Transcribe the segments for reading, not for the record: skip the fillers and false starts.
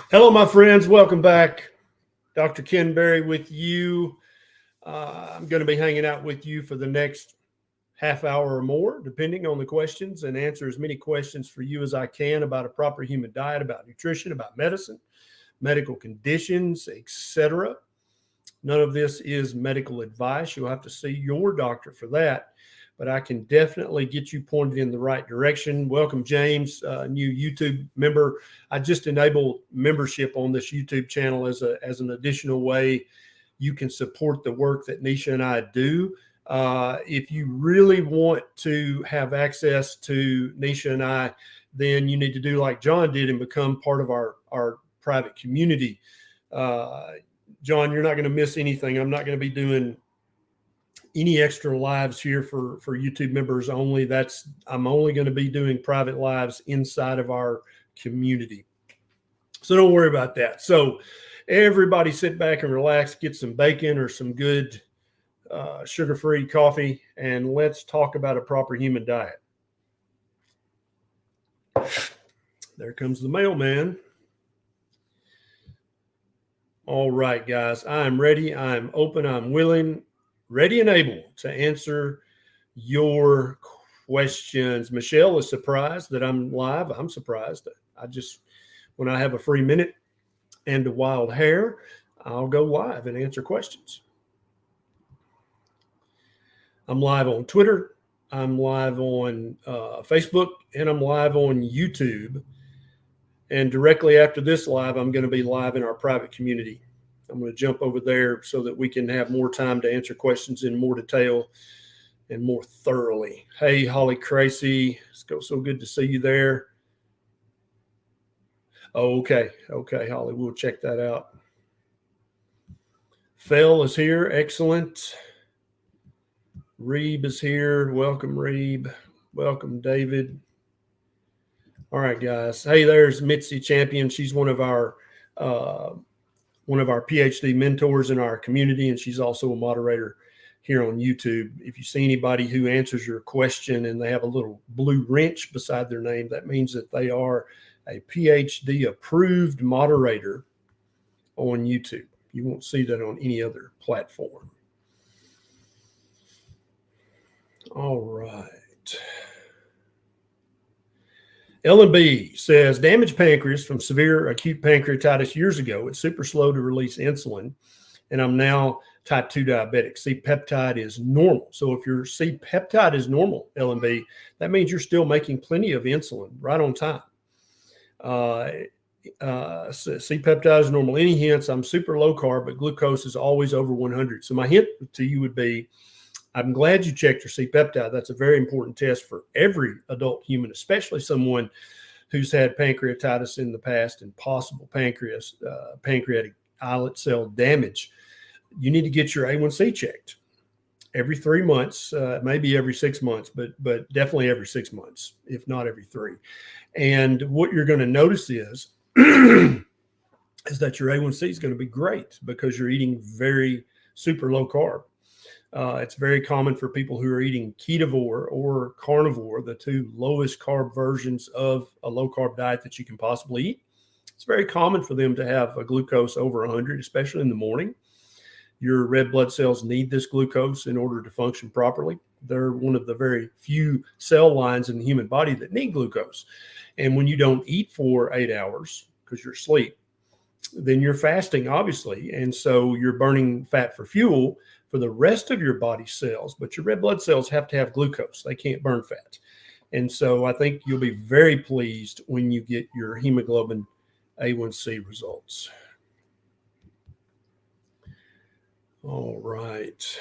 Hello, my friends. Welcome back. Dr. Ken Berry with you. I'm going to be hanging out with you for the next half hour or more, depending on the questions, and answer as many questions for you as I can about a proper human diet, about nutrition, about medicine, medical conditions, etc. None of this is medical advice. You'll have to see your doctor for that, but I can definitely get you pointed in the right direction. Welcome, James, new YouTube member. I just enabled membership on this YouTube channel as an additional way you can support the work that Nisha and I do. If you really want to have access to Nisha and I, then you need to do like John did and become part of our private community. John, you're not going to miss anything. I'm not going to be doing any extra lives here for YouTube members only. I'm only going to be doing private lives inside of our community. So don't worry about that. So everybody sit back and relax, get some bacon or some good sugar-free coffee, and let's talk about a proper human diet. There comes the mailman. All right, guys, I'm ready. I'm open. I'm willing, ready and able to answer your questions. Michelle is surprised that I'm live. I'm surprised. When I have a free minute and a wild hair, I'll go live and answer questions. I'm live on Twitter. I'm live on Facebook, and I'm live on YouTube. And directly after this live, I'm going to be live in our private community. I'm going to jump over there so that we can have more time to answer questions in more detail and more thoroughly. Hey, Holly Crazy, it's so good to see you there. Oh, okay, Holly, we'll check that out. Phil is here, excellent. Reeb is here. Welcome, Reeb. Welcome, David. All right, guys. Hey, there's Mitzi Champion. She's one of our PhD mentors in our community, and she's also a moderator here on YouTube. If you see anybody who answers your question and they have a little blue wrench beside their name, that means that they are a PhD approved moderator on YouTube. You won't see that on any other platform. All right. Ellen B says, damaged pancreas from severe acute pancreatitis years ago. It's super slow to release insulin, and I'm now type 2 diabetic. C-Peptide is normal. So if your C-Peptide is normal, Ellen B, that means you're still making plenty of insulin right on time. C-Peptide is normal. Any hints? I'm super low carb, but glucose is always over 100. So my hint to you would be, I'm glad you checked your C-Peptide. That's a very important test for every adult human, especially someone who's had pancreatitis in the past and possible pancreatic islet cell damage. You need to get your A1C checked every 3 months, maybe every 6 months, but definitely every 6 months, if not every 3. And what you're going to notice is that your A1C is going to be great because you're eating very super low carb. It's very common for people who are eating Ketovore or Carnivore, the two lowest carb versions of a low carb diet that you can possibly eat. It's very common for them to have a glucose over 100, especially in the morning. Your red blood cells need this glucose in order to function properly. They're one of the very few cell lines in the human body that need glucose. And when you don't eat for 8 hours because you're asleep, then you're fasting, obviously. And so you're burning fat for fuel for the rest of your body cells, but your red blood cells have to have glucose. They can't burn fat. And so I think you'll be very pleased when you get your hemoglobin A1C results. All right.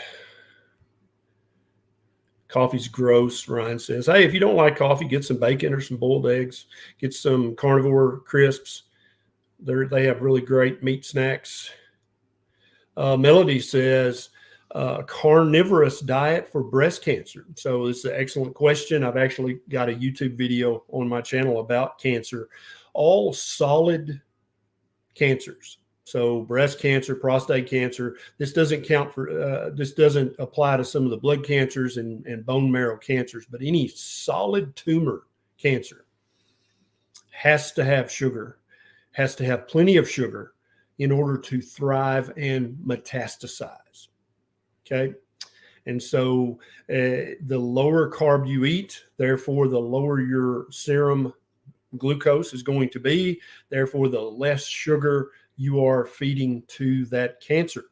Coffee's gross, Ryan says. Hey, if you don't like coffee, get some bacon or some boiled eggs. Get some Carnivore crisps. They have really great meat snacks. Melody says, carnivorous diet for breast cancer. So this is an excellent question. I've actually got a YouTube video on my channel about cancer, all solid cancers. So breast cancer, prostate cancer. This doesn't count for, this doesn't apply to some of the blood cancers and bone marrow cancers, but any solid tumor cancer has to have sugar. has to have plenty of sugar in order to thrive and metastasize. Okay. And so the lower carb you eat, therefore, the lower your serum glucose is going to be, therefore, the less sugar you are feeding to that cancer.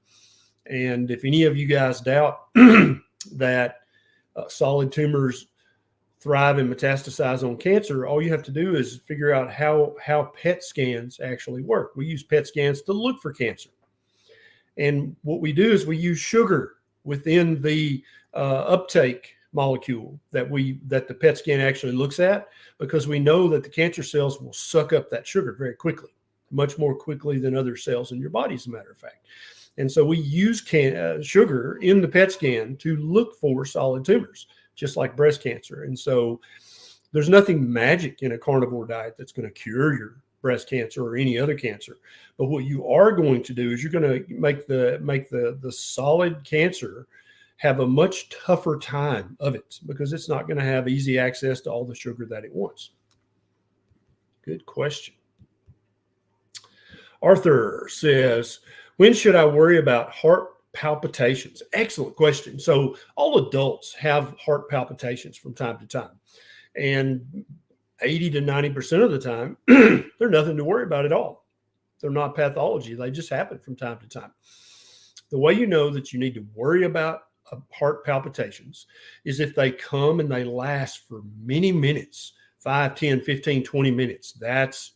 And if any of you guys doubt that solid tumors thrive and metastasize on cancer, all you have to do is figure out how PET scans actually work. We use PET scans to look for cancer. And what we do is we use sugar within the uptake molecule that the PET scan actually looks at, because we know that the cancer cells will suck up that sugar very quickly, much more quickly than other cells in your body, as a matter of fact. And so we use sugar in the PET scan to look for solid tumors, just like breast cancer. And so there's nothing magic in a carnivore diet that's going to cure your breast cancer or any other cancer. But what you are going to do is you're going to make the solid cancer have a much tougher time of it, because it's not going to have easy access to all the sugar that it wants. Good question. Arthur says, when should I worry about heart palpitations? Excellent question. So all adults have heart palpitations from time to time. And 80 to 90% of the time, they're nothing to worry about at all. They're not pathology. They just happen from time to time. The way you know that you need to worry about heart palpitations is if they come and they last for many minutes, 5, 10, 15, 20 minutes. That's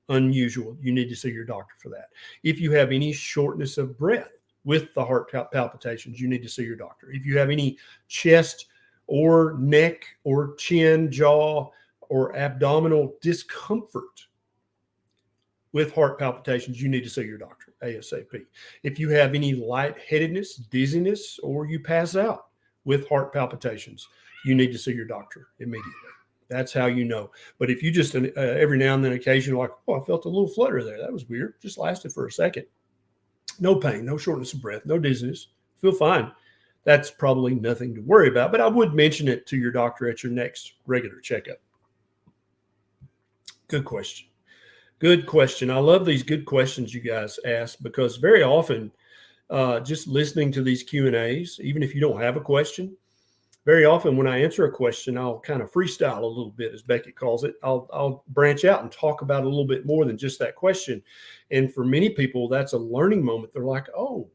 unusual. You need to see your doctor for that. If you have any shortness of breath with the heart palpitations, you need to see your doctor. If you have any chest or neck or chin, jaw, or abdominal discomfort with heart palpitations, you need to see your doctor ASAP. If you have any lightheadedness, dizziness, or you pass out with heart palpitations, you need to see your doctor immediately. That's how you know. But if you just every now and then occasionally like, oh, I felt a little flutter there. That was weird. Just lasted for a second. No pain, no shortness of breath, no dizziness. Feel fine. That's probably nothing to worry about. But I would mention it to your doctor at your next regular checkup. Good question. Good question. I love these good questions you guys ask, because very often just listening to these Q&As, even if you don't have a question, very often when I answer a question, I'll kind of freestyle a little bit, as Beckett calls it. I'll branch out and talk about a little bit more than just that question. And for many people, that's a learning moment. They're like, oh,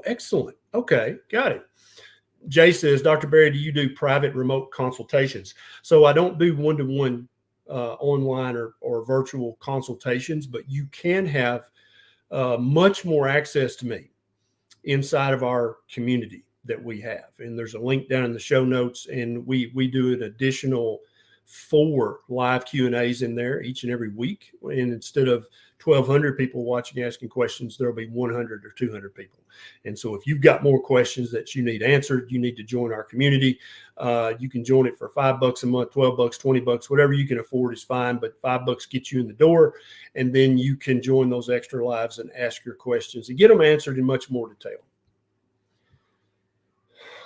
excellent. Okay, got it. Jay says, Dr. Berry, do you do private remote consultations? So I don't do one-to-one online or virtual consultations, but you can have much more access to me inside of our community that we have. And there's a link down in the show notes, and we do an additional 4 live Q&As in there each and every week. And instead of 1,200 people watching, asking questions, there'll be 100 or 200 people. And so if you've got more questions that you need answered, you need to join our community. You can join it for $5 a month, $12, $20, whatever you can afford is fine. But $5 gets you in the door, and then you can join those extra lives and ask your questions and get them answered in much more detail.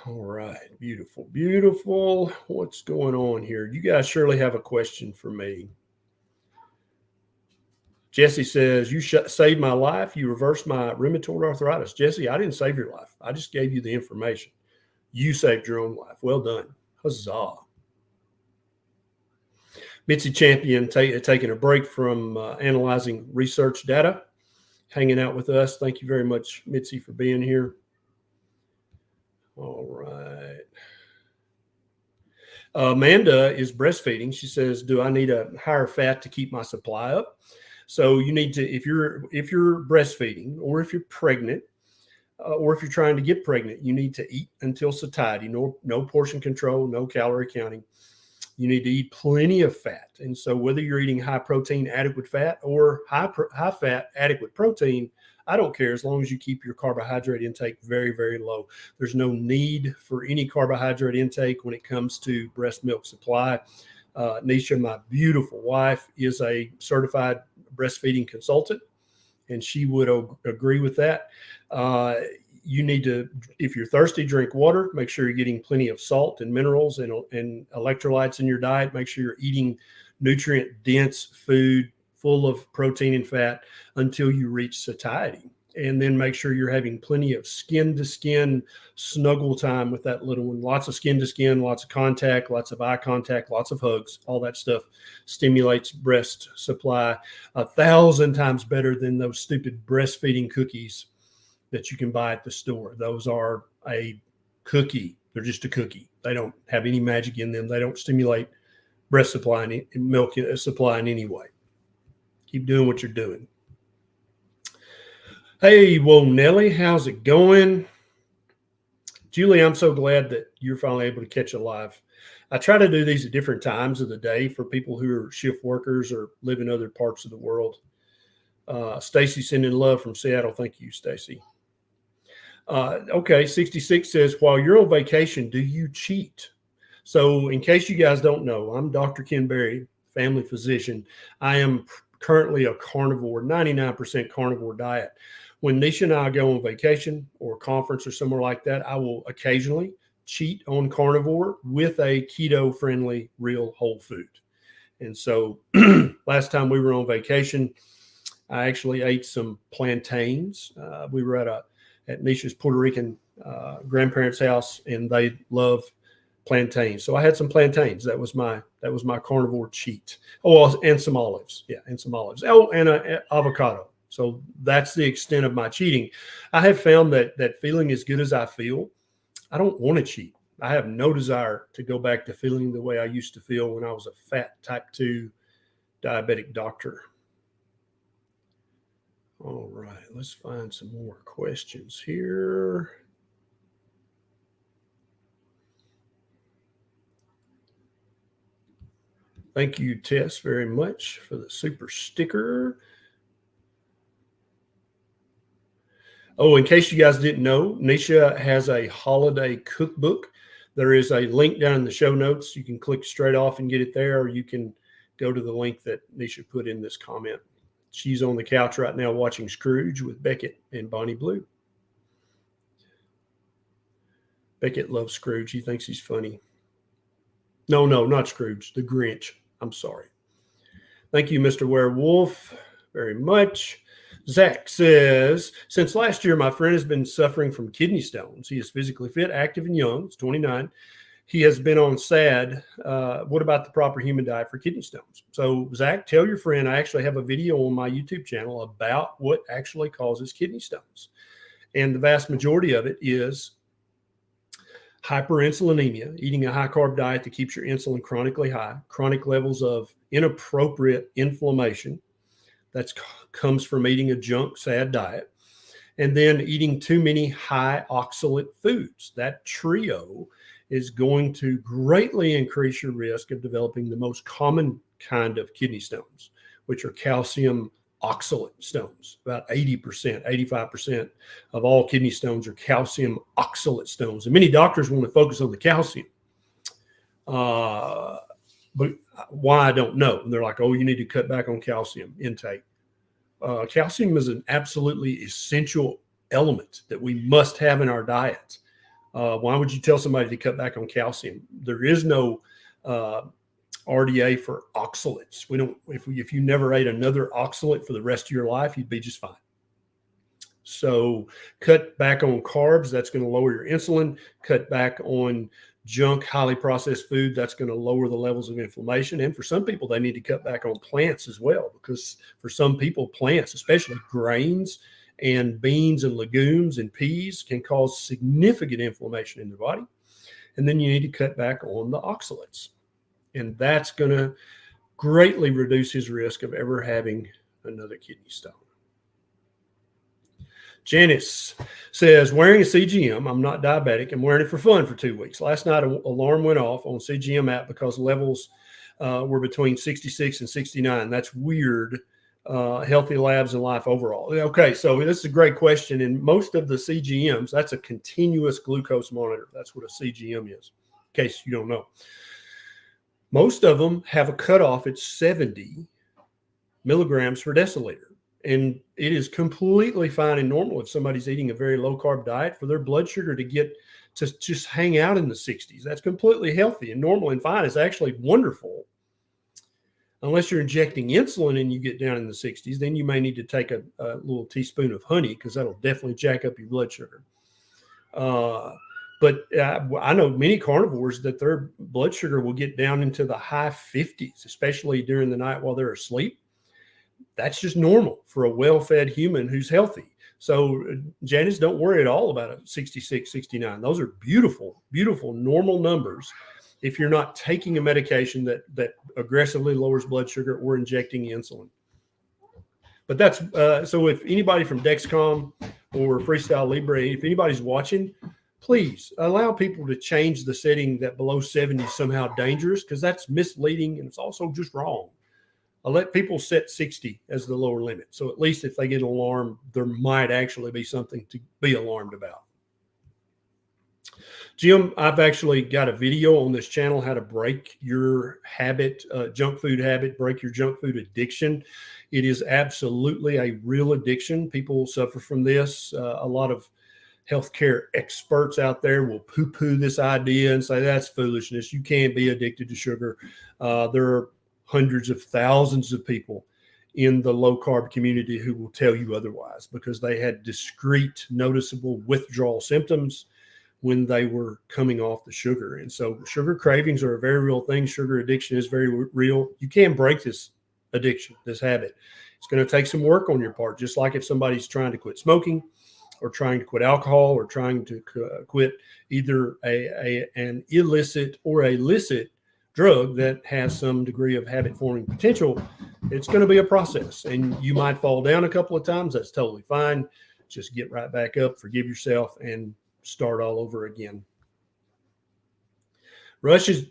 All right. Beautiful. Beautiful. What's going on here? You guys surely have a question for me. Jesse says, you saved my life. You reversed my rheumatoid arthritis. Jesse, I didn't save your life. I just gave you the information. You saved your own life. Well done. Huzzah. Mitzi Champion taking a break from analyzing research data, hanging out with us. Thank you very much, Mitzi, for being here. All right. Amanda is breastfeeding. She says, do I need a higher fat to keep my supply up? So you need to, if you're breastfeeding, or if you're pregnant, or if you're trying to get pregnant, you need to eat until satiety, no portion control, no calorie counting. You need to eat plenty of fat. And so whether you're eating high protein, adequate fat, or high fat, adequate protein, I don't care, as long as you keep your carbohydrate intake very, very low. There's no need for any carbohydrate intake when it comes to breast milk supply. Nisha, my beautiful wife, is a certified breastfeeding consultant, and she would agree with that. You need to, if you're thirsty, drink water. Make sure you're getting plenty of salt and minerals and electrolytes in your diet. Make sure you're eating nutrient-dense food full of protein and fat until you reach satiety. And then make sure you're having plenty of skin to skin snuggle time with that little one. Lots of skin to skin, lots of contact, lots of eye contact, lots of hugs. All that stuff stimulates breast supply 1,000 times better than those stupid breastfeeding cookies that you can buy at the store. Those are a cookie. They're just a cookie. They don't have any magic in them. They don't stimulate breast supply and milk supply in any way. Keep doing what you're doing. Hey, whoa, Nelly, how's it going? Julie, I'm so glad that you're finally able to catch a live. I try to do these at different times of the day for people who are shift workers or live in other parts of the world. Stacy sending love from Seattle. Thank you, Stacy. Okay, 66 says, while you're on vacation, do you cheat? So in case you guys don't know, I'm Dr. Ken Berry, family physician. I am currently a carnivore, 99% carnivore diet. When Nisha and I go on vacation or conference or somewhere like that, I will occasionally cheat on carnivore with a keto-friendly real whole food. And so last time we were on vacation, I actually ate some plantains. We were at Nisha's Puerto Rican grandparents' house, and they love plantains. So I had some plantains. That was my carnivore cheat. Oh, and some olives. Yeah, and some olives. Oh, and an avocado. So that's the extent of my cheating. I have found that feeling as good as I feel, I don't want to cheat. I have no desire to go back to feeling the way I used to feel when I was a fat type 2 diabetic doctor. All right, let's find some more questions here. Thank you, Tess, very much for the super sticker. Oh, in case you guys didn't know, Nisha has a holiday cookbook. There is a link down in the show notes. You can click straight off and get it there, or you can go to the link that Nisha put in this comment. She's on the couch right now watching Scrooge with Beckett and Bonnie Blue. Beckett loves Scrooge. He thinks he's funny. No, not Scrooge, the Grinch. I'm sorry. Thank you, Mr. Werewolf, very much. Zach says, since last year, my friend has been suffering from kidney stones. He is physically fit, active, and young. He's 29. He has been on SAD. What about the proper human diet for kidney stones? So, Zach, tell your friend I actually have a video on my YouTube channel about what actually causes kidney stones. And the vast majority of it is hyperinsulinemia, eating a high-carb diet that keeps your insulin chronically high, chronic levels of inappropriate inflammation. That comes from eating a junk, sad diet. And then eating too many high oxalate foods. That trio is going to greatly increase your risk of developing the most common kind of kidney stones, which are calcium oxalate stones. About 80%, 85% of all kidney stones are calcium oxalate stones. And many doctors want to focus on the calcium. But why, I don't know. And they're like, oh, you need to cut back on calcium intake. Calcium is an absolutely essential element that we must have in our diet. Why would you tell somebody to cut back on calcium? There is no RDA for oxalates. We don't. If you never ate another oxalate for the rest of your life, you'd be just fine. So cut back on carbs. That's going to lower your insulin. Cut back on junk, highly processed food. That's going to lower the levels of inflammation. And for some people, they need to cut back on plants as well, because for some people, plants, especially grains and beans and legumes and peas, can cause significant inflammation in the body. And then you need to cut back on the oxalates. And that's going to greatly reduce his risk of ever having another kidney stone. Janice says, wearing a CGM, I'm not diabetic, I'm wearing it for fun for 2 weeks. Last night, an alarm went off on CGM app because levels were between 66 and 69. That's weird. Healthy labs and life overall. Okay, so this is a great question. And most of the CGMs, that's a continuous glucose monitor. That's what a CGM is, in case you don't know. Most of them have a cutoff at 70 milligrams per deciliter. And it is completely fine and normal if somebody's eating a very low carb diet for their blood sugar to get to just hang out in the 60s. That's completely healthy and normal and fine. It's actually wonderful. Unless you're injecting insulin and you get down in the 60s, then you may need to take a little teaspoon of honey, because that'll definitely jack up your blood sugar. But I know many carnivores that their blood sugar will get down into the high 50s, especially during the night while they're asleep. That's just normal for a well-fed human who's healthy. So Janice, don't worry at all about a 66, 69. Those are beautiful, beautiful, normal numbers if you're not taking a medication that aggressively lowers blood sugar or injecting insulin. But that's so if anybody from Dexcom or Freestyle Libre, if anybody's watching, please allow people to change the setting that below 70 is somehow dangerous, because that's misleading and it's also just wrong. I'll let people set 60 as the lower limit. So at least if they get an alarm, there might actually be something to be alarmed about. Jim, I've actually got a video on this channel, how to break your habit, junk food habit, break your junk food addiction. It is absolutely a real addiction. People suffer from this. A lot of healthcare experts out there will poo-poo this idea and say that's foolishness. You can't be addicted to sugar. There are hundreds of thousands of people in the low carb community who will tell you otherwise, because they had discrete, noticeable withdrawal symptoms when they were coming off the sugar. And so sugar cravings are a very real thing. Sugar addiction is very real. You can break this addiction, this habit. It's going to take some work on your part, just like if somebody's trying to quit smoking or trying to quit alcohol or trying to quit either an illicit or a licit drug that has some degree of habit forming potential. It's going to be a process, and you might fall down a couple of times. That's totally fine. Just get right back up, forgive yourself, and start all over again. Rush is,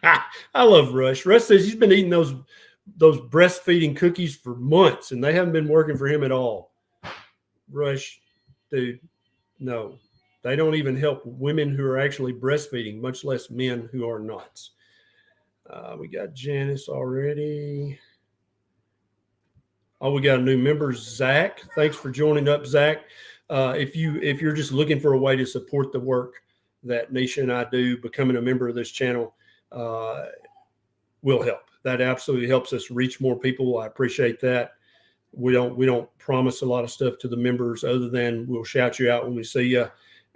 I love Rush. Rush says he's been eating those breastfeeding cookies for months, and they haven't been working for him at all. Rush, dude, no. They don't even help women who are actually breastfeeding, much less men who are not. We got Janice already. Oh, we got a new member, Zach. Thanks for joining up, Zach. If you're just looking for a way to support the work that Nisha and I do, becoming a member of this channel will help. That absolutely helps us reach more people. I appreciate that. We don't promise a lot of stuff to the members other than we'll shout you out when we see you,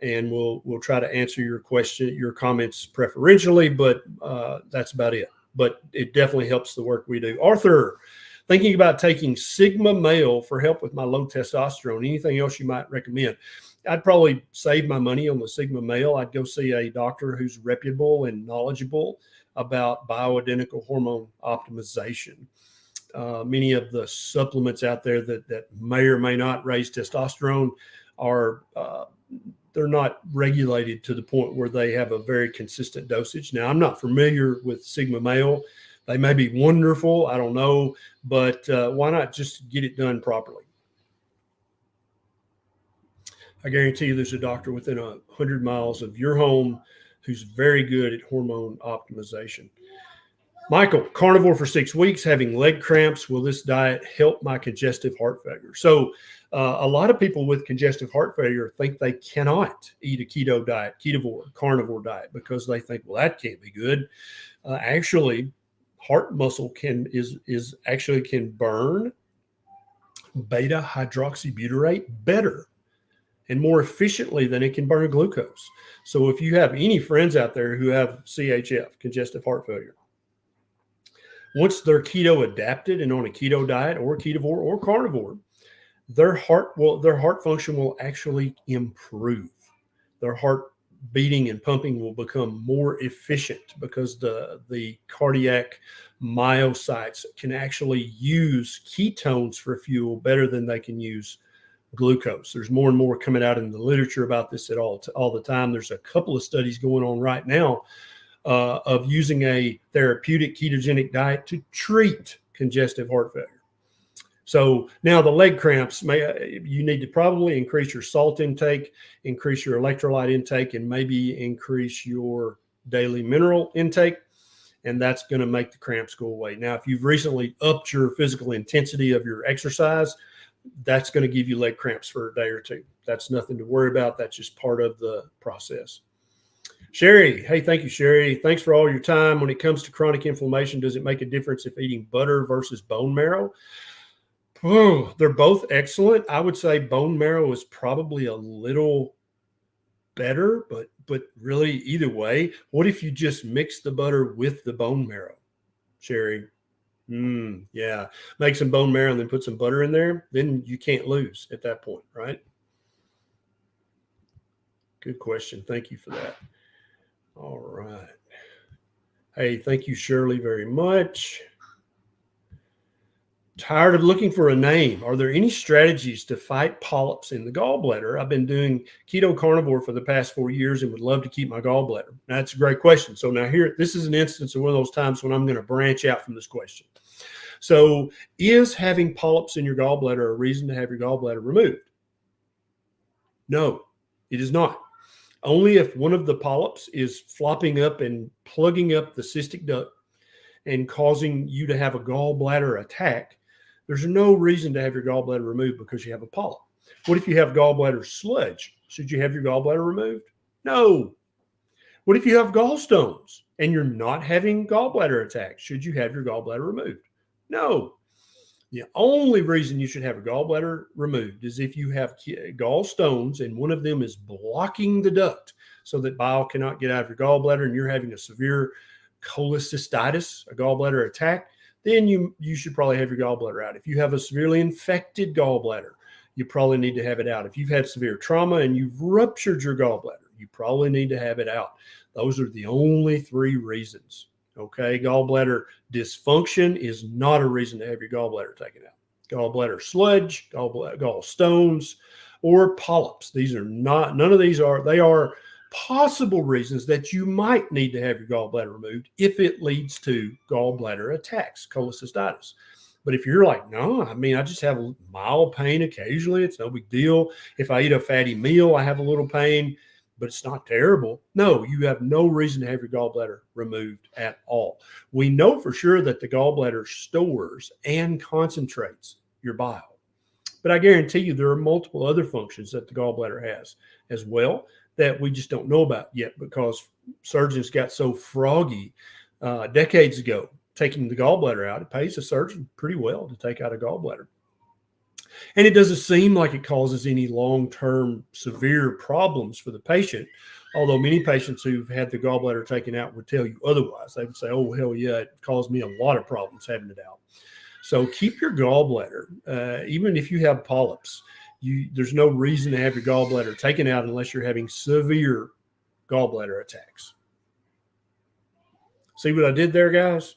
and we'll try to answer your comments preferentially, but that's about it. But it definitely helps the work we do. Arthur, thinking about taking Sigma Male for help with my low testosterone. Anything else you might recommend? I'd probably save my money on the Sigma Male. I'd go see a doctor who's reputable and knowledgeable about bioidentical hormone optimization. Many of the supplements out there that may or may not raise testosterone are they're not regulated to the point where they have a very consistent dosage. Now, I'm not familiar with Sigma Male. They may be wonderful. I don't know, but why not just get it done properly? I guarantee you there's a doctor within 100 miles of your home who's very good at hormone optimization. Michael, carnivore for 6 weeks, having leg cramps. Will this diet help my congestive heart failure? So a lot of people with congestive heart failure think they cannot eat a keto diet, ketovore, carnivore diet, because they think, well, that can't be good. Actually, heart muscle can burn beta hydroxybutyrate better and more efficiently than it can burn glucose. So if you have any friends out there who have CHF, congestive heart failure, once they're keto adapted and on a keto diet or ketovore or carnivore, their heart function will actually improve. Their heart beating and pumping will become more efficient because the cardiac myocytes can actually use ketones for fuel better than they can use glucose. There's more and more coming out in the literature about this all the time. There's a couple of studies going on right now of using a therapeutic ketogenic diet to treat congestive heart failure. So now the leg cramps, you need to probably increase your salt intake, increase your electrolyte intake, and maybe increase your daily mineral intake. And that's going to make the cramps go away. Now, if you've recently upped your physical intensity of your exercise, that's going to give you leg cramps for a day or two. That's nothing to worry about. That's just part of the process. Sherry, hey, thank you, Sherry. Thanks for all your time. When it comes to chronic inflammation, does it make a difference if eating butter versus bone marrow? Oh, they're both excellent. I would say bone marrow is probably a little better, but really either way, what if you just mix the butter with the bone marrow, Sherry? Yeah, make some bone marrow and then put some butter in there. Then you can't lose at that point, right? Good question. Thank you for that. All right. Hey, thank you, Shirley, very much. Tired of looking for a name. Are there any strategies to fight polyps in the gallbladder? I've been doing keto carnivore for the past 4 years and would love to keep my gallbladder. That's a great question. So now here, this is an instance of one of those times when I'm going to branch out from this question. So is having polyps in your gallbladder a reason to have your gallbladder removed? No, it is not. Only if one of the polyps is flopping up and plugging up the cystic duct and causing you to have a gallbladder attack. There's no reason to have your gallbladder removed because you have a polyp. What if you have gallbladder sludge? Should you have your gallbladder removed? No. What if you have gallstones and you're not having gallbladder attacks? Should you have your gallbladder removed? No. The only reason you should have a gallbladder removed is if you have gallstones and one of them is blocking the duct so that bile cannot get out of your gallbladder and you're having a severe cholecystitis, a gallbladder attack, then you should probably have your gallbladder out. If you have a severely infected gallbladder, you probably need to have it out. If you've had severe trauma and you've ruptured your gallbladder, you probably need to have it out. Those are the only 3 reasons. Okay, gallbladder dysfunction is not a reason to have your gallbladder taken out. Gallbladder sludge, gallstones, or polyps. These are not, none of these are, they are possible reasons that you might need to have your gallbladder removed if it leads to gallbladder attacks, cholecystitis. But if you're like, no, I mean, I just have a mild pain occasionally. It's no big deal. If I eat a fatty meal, I have a little pain, but it's not terrible. No, you have no reason to have your gallbladder removed at all. We know for sure that the gallbladder stores and concentrates your bile. But I guarantee you there are multiple other functions that the gallbladder has as well that we just don't know about yet because surgeons got so froggy decades ago taking the gallbladder out. It pays a surgeon pretty well to take out a gallbladder. And it doesn't seem like it causes any long-term severe problems for the patient, although many patients who've had the gallbladder taken out would tell you otherwise. They would say, oh, hell yeah, it caused me a lot of problems having it out. So keep your gallbladder, even if you have polyps. There's no reason to have your gallbladder taken out unless you're having severe gallbladder attacks. See what I did there, guys?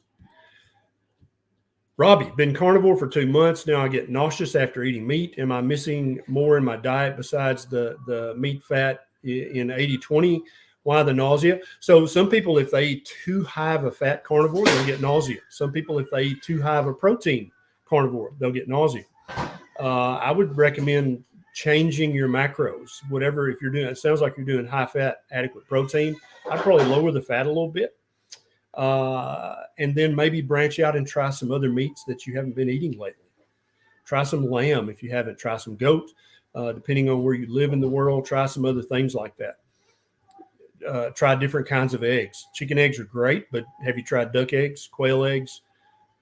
Robbie, been carnivore for 2 months. Now I get nauseous after eating meat. Am I missing more in my diet besides the meat fat in 80-20? Why the nausea? So some people, if they eat too high of a fat carnivore, they'll get nausea. Some people, if they eat too high of a protein carnivore, they'll get nausea. I would recommend changing your macros, whatever. If you're doing, it sounds like you're doing high fat, adequate protein. I'd probably lower the fat a little bit. And then maybe branch out and try some other meats that you haven't been eating lately. Try some lamb if you haven't. Try some goat, depending on where you live in the world. Try some other things like that. Try different kinds of eggs. Chicken eggs are great, but have you tried duck eggs, quail eggs,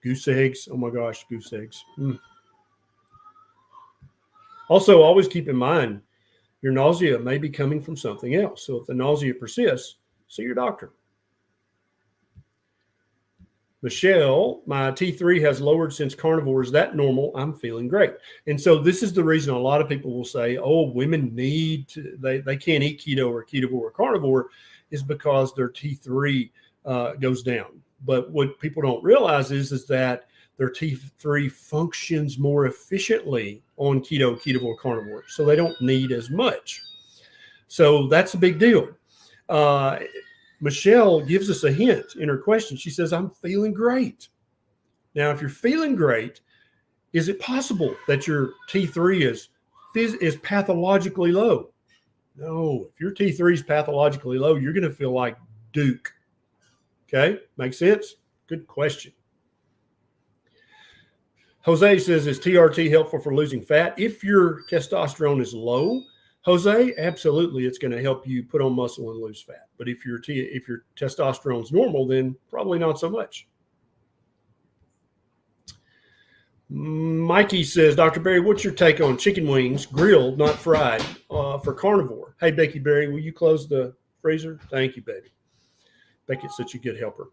goose eggs? Oh my gosh, goose eggs. Also, always keep in mind your nausea may be coming from something else. So if the nausea persists, see your doctor. Michelle, my T3 has lowered since carnivore. Is that normal? I'm feeling great. And so this is the reason a lot of people will say, oh, women need to, they can't eat keto or ketovore or carnivore, is because their T3 goes down. But what people don't realize is that their T3 functions more efficiently on keto, ketovore, carnivore. So they don't need as much. So that's a big deal. Michelle gives us a hint in her question. She says, I'm feeling great. Now, if you're feeling great, is it possible that your T3 is pathologically low? No, if your T3 is pathologically low, you're going to feel like Duke. Okay, makes sense? Good question. Jose says, is TRT helpful for losing fat? If your testosterone is low, Jose, absolutely, it's going to help you put on muscle and lose fat. But if your testosterone's normal, then probably not so much. Mikey says, Dr. Berry, what's your take on chicken wings, grilled, not fried, for carnivore? Hey, Becky Berry, will you close the freezer? Thank you, baby. Becky's such a good helper.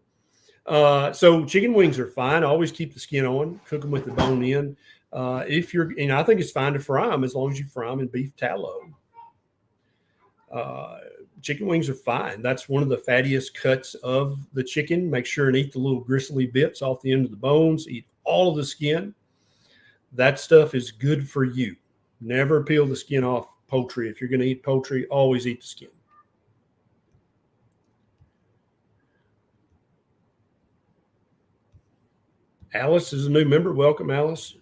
So chicken wings are fine. Always keep the skin on. Cook them with the bone in. And I think it's fine to fry them as long as you fry them in beef tallow. Chicken wings are fine. That's one of the fattiest cuts of the chicken. Make sure and eat the little gristly bits off the end of the bones. Eat all of the skin. That stuff is good for you. Never peel the skin off poultry. If you're going to eat poultry, always eat the skin. Alice is a new member. Welcome, Alice.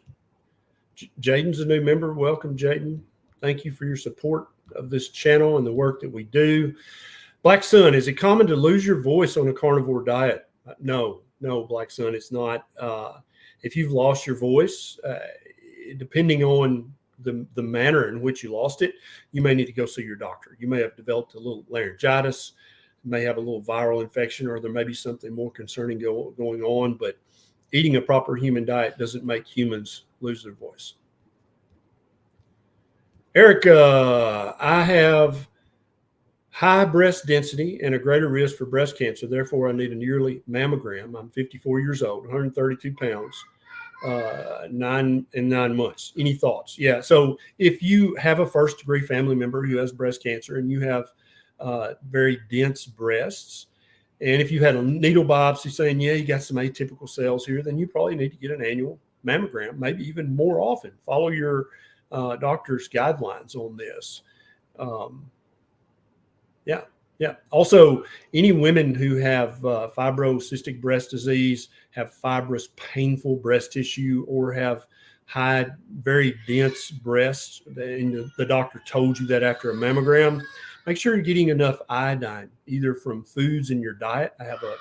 Jaden's a new member. Welcome, Jaden. Thank you for your support of this channel and the work that we do. Black Sun, is it common to lose your voice on a carnivore diet? No, Black Sun, it's not. If you've lost your voice, depending on the manner in which you lost it, you may need to go see your doctor. You may have developed a little laryngitis, may have a little viral infection, or there may be something more concerning going on. But eating a proper human diet doesn't make humans lose their voice. Erica, I have high breast density and a greater risk for breast cancer. Therefore, I need a yearly mammogram. I'm 54 years old, 132 pounds, 9 months. Any thoughts? Yeah. So if you have a first degree family member who has breast cancer and you have very dense breasts, and if you had a needle biopsy saying, yeah, you got some atypical cells here, then you probably need to get an annual mammogram, maybe even more often. Follow your doctor's guidelines on this. Yeah. Also, any women who have fibrocystic breast disease, have fibrous, painful breast tissue, or have high, very dense breasts, and the doctor told you that after a mammogram, make sure you're getting enough iodine, either from foods in your diet. I have a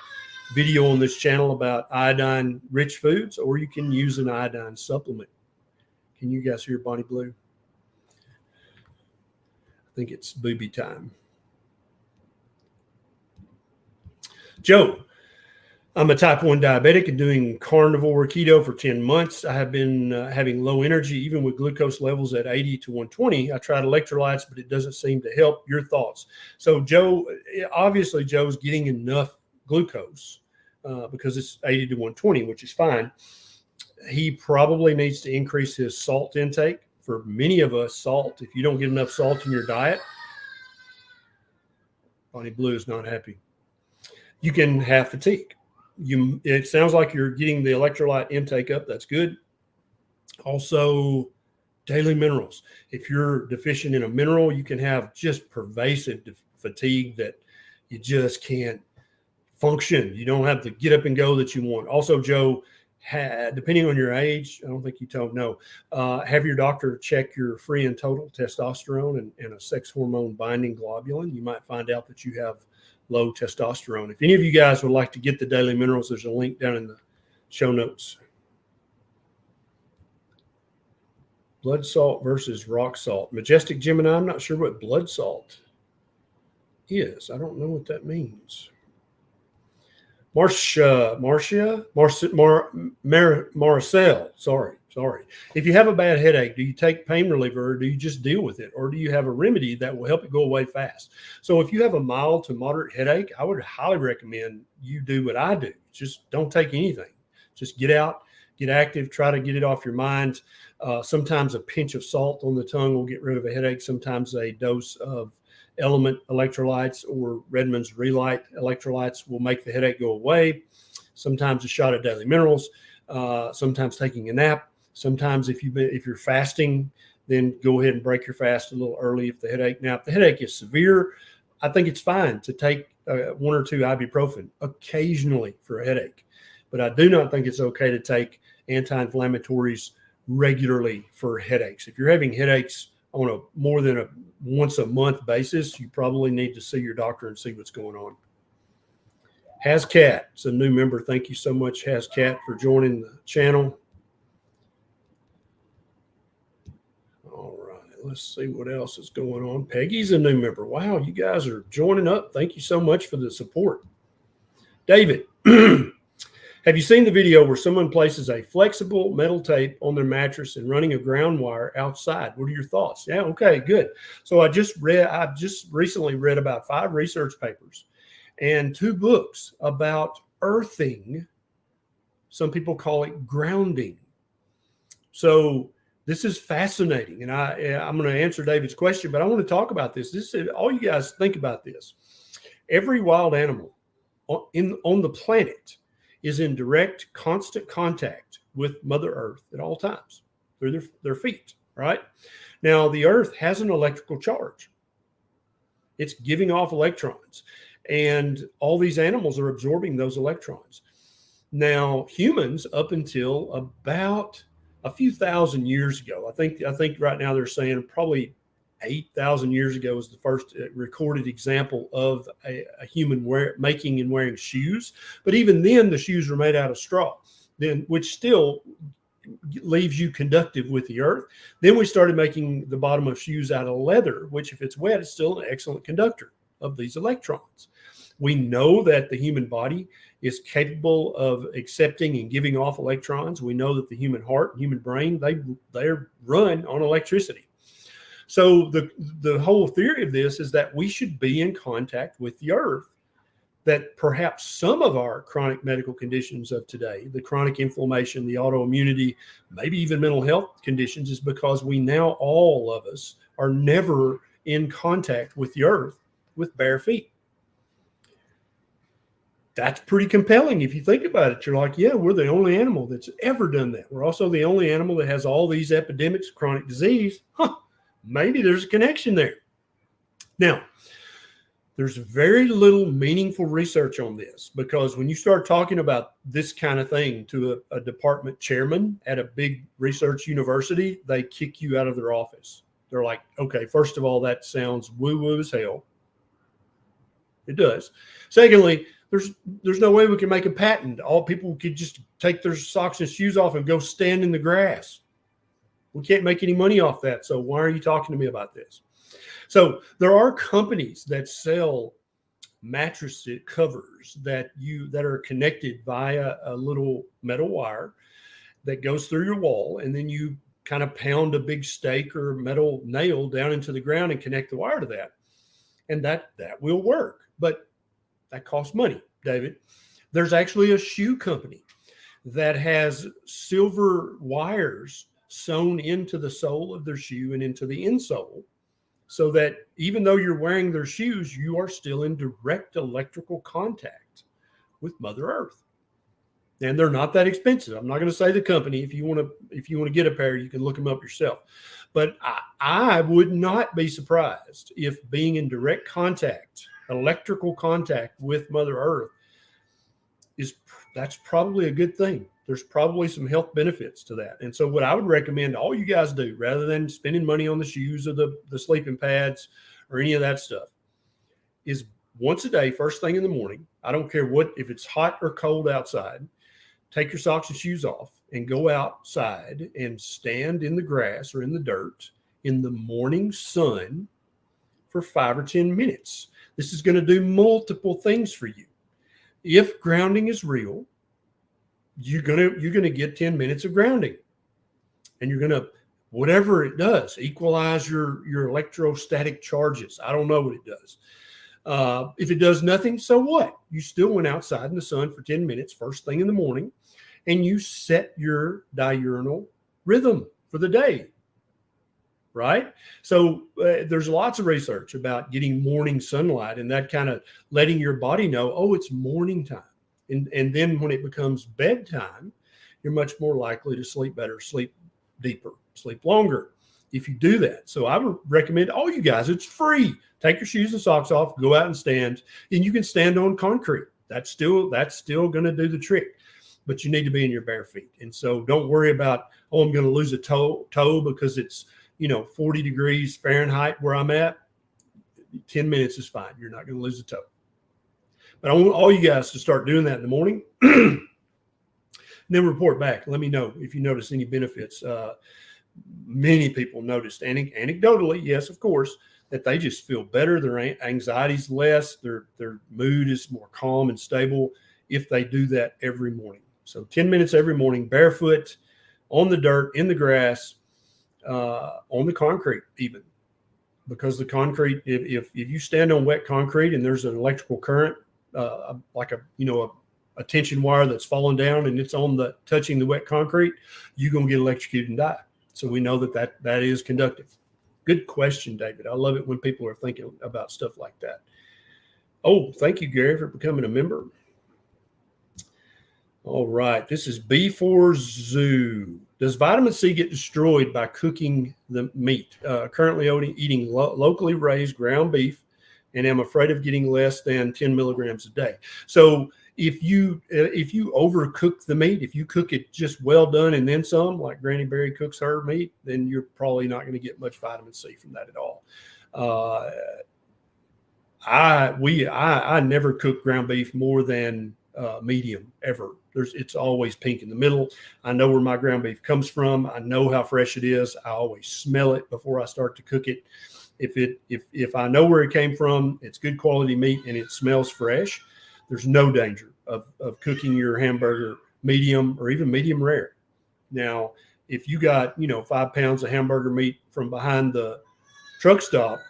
video on this channel about iodine-rich foods, or you can use an iodine supplement. Can you guys hear Bonnie Blue? I think it's booby time. Joe, I'm a type 1 diabetic and doing carnivore keto for 10 months. I have been having low energy, even with glucose levels at 80 to 120. I tried electrolytes, but it doesn't seem to help. Your thoughts? So Joe, obviously Joe's getting enough glucose because it's 80 to 120, which is fine. He probably needs to increase his salt intake. For many of us, salt, if you don't get enough salt in your diet, Bonnie Blue is not happy. You can have fatigue. It sounds like you're getting the electrolyte intake up. That's good. Also, daily minerals. If you're deficient in a mineral, you can have just pervasive fatigue that you just can't function. You don't have the get up and go that you want. Also, Joe, depending on your age, I don't think you told, no, have your doctor check your free and total testosterone and a sex hormone binding globulin. You might find out that you have low testosterone. If any of you guys would like to get the daily minerals, there's a link down in the show notes. Blood salt versus rock salt. Majestic Gemini, I'm not sure what blood salt is. I don't know what that means. Marcel, sorry. If you have a bad headache, do you take pain reliever or do you just deal with it? Or do you have a remedy that will help it go away fast? So if you have a mild to moderate headache, I would highly recommend you do what I do. Just don't take anything. Just get out, get active, try to get it off your mind. Sometimes a pinch of salt on the tongue will get rid of a headache. Sometimes a dose of Element electrolytes or Redmond's Relight electrolytes will make the headache go away. Sometimes a shot of daily minerals. Sometimes taking a nap. Sometimes if you're fasting, then go ahead and break your fast a little early if the headache. Now, if the headache is severe, I think it's fine to take 1 or 2 ibuprofen occasionally for a headache. But I do not think it's okay to take anti-inflammatories regularly for headaches. If you're having headaches on a more than a once a month basis, you probably need to see your doctor and see what's going on. Hascat, it's a new member. Thank you so much, Hascat, for joining the channel. All right, let's see what else is going on. Peggy's a new member. Wow, you guys are joining up. Thank you so much for the support. David, have you seen the video where someone places a flexible metal tape on their mattress and running a ground wire outside? What are your thoughts? Yeah, okay, good. So I just recently read about 5 research papers and 2 books about earthing. Some people call it grounding. So this is fascinating, and I'm going to answer David's question, but I want to talk about this. This is all you guys think about this. Every wild animal on the planet is in direct, constant contact with Mother Earth at all times through their feet, right? Now, the Earth has an electrical charge. It's giving off electrons, and all these animals are absorbing those electrons. Now, humans, up until about a few thousand years ago, I think right now they're saying probably 8,000 years ago was the first recorded example of a human making and wearing shoes. But even then, the shoes were made out of straw, which still leaves you conductive with the earth. Then we started making the bottom of shoes out of leather, which if it's wet, it's still an excellent conductor of these electrons. We know that the human body is capable of accepting and giving off electrons. We know that the human heart and human brain, they're run on electricity. So the whole theory of this is that we should be in contact with the earth, that perhaps some of our chronic medical conditions of today, the chronic inflammation, the autoimmunity, maybe even mental health conditions, is because we now, all of us, are never in contact with the earth with bare feet. That's pretty compelling. If you think about it, you're like, yeah, we're the only animal that's ever done that. We're also the only animal that has all these epidemics of chronic disease. Maybe there's a connection there. Now, there's very little meaningful research on this, because when you start talking about this kind of thing to a department chairman at a big research university, they kick you out of their office. They're like, okay, first of all, that sounds woo-woo as hell. It does. Secondly, there's no way we can make a patent. All people could just take their socks and shoes off and go stand in the grass. We can't make any money off that. So why are you talking to me about this? So there are companies that sell mattress covers that are connected via a little metal wire that goes through your wall, and then you kind of pound a big stake or metal nail down into the ground and connect the wire to that. And that will work. But that costs money, David. There's actually a shoe company that has silver wires sewn into the sole of their shoe and into the insole, so that even though you're wearing their shoes, you are still in direct electrical contact with Mother Earth. And they're not that expensive. I'm not going to say the company. If you want to get a pair, you can look them up yourself. But I would not be surprised if being in direct contact, electrical contact with Mother Earth, that's probably a good thing. There's probably some health benefits to that. And so what I would recommend all you guys do, rather than spending money on the shoes or the sleeping pads or any of that stuff, is once a day, first thing in the morning, I don't care if it's hot or cold outside, take your socks and shoes off and go outside and stand in the grass or in the dirt in the morning sun for 5 or 10 minutes. This is going to do multiple things for you. If grounding is real, you're gonna get 10 minutes of grounding, and you're gonna, whatever it does, equalize your electrostatic charges. I don't know what it does. If it does nothing, so what? You still went outside in the sun for 10 minutes first thing in the morning, and you set your diurnal rhythm for the day, right? So there's lots of research about getting morning sunlight and that kind of letting your body know, oh, it's morning time. And then when it becomes bedtime, you're much more likely to sleep better, sleep deeper, sleep longer if you do that. So I would recommend all you guys, it's free. Take your shoes and socks off, go out and stand, and you can stand on concrete. That's still going to do the trick, but you need to be in your bare feet. And so don't worry about, oh, I'm going to lose a toe because it's, 40 degrees Fahrenheit where I'm at. 10 minutes is fine. You're not going to lose a toe. But I want all you guys to start doing that in the morning, and then report back. Let me know if you notice any benefits. many people noticed, anecdotally, yes, of course, that they just feel better. Their anxiety's less. Their mood is more calm and stable if they do that every morning. So 10 minutes every morning, barefoot, on the dirt, in the grass, on the concrete even. Because the concrete, if you stand on wet concrete and there's an electrical current, like a tension wire that's fallen down and it's touching the wet concrete, you're going to get electrocuted and die. So we know that is conductive. Good question, David. I love it when people are thinking about stuff like that. Oh, thank you, Gary, for becoming a member. All right. This is B4 Zoo. Does vitamin C get destroyed by cooking the meat? Currently eating locally raised ground beef, and am afraid of getting less than 10 milligrams a day. So if you overcook the meat, if you cook it just well done and then some, like Granny Berry cooks her meat, then you're probably not going to get much vitamin C from that at all. I never cook ground beef more than medium ever. It's always pink in the middle. I know where my ground beef comes from. I know how fresh it is. I always smell it before I start to cook it. If I know where it came from, it's good quality meat and it smells fresh, there's no danger of cooking your hamburger medium or even medium rare. Now, if you got 5 pounds of hamburger meat from behind the truck stop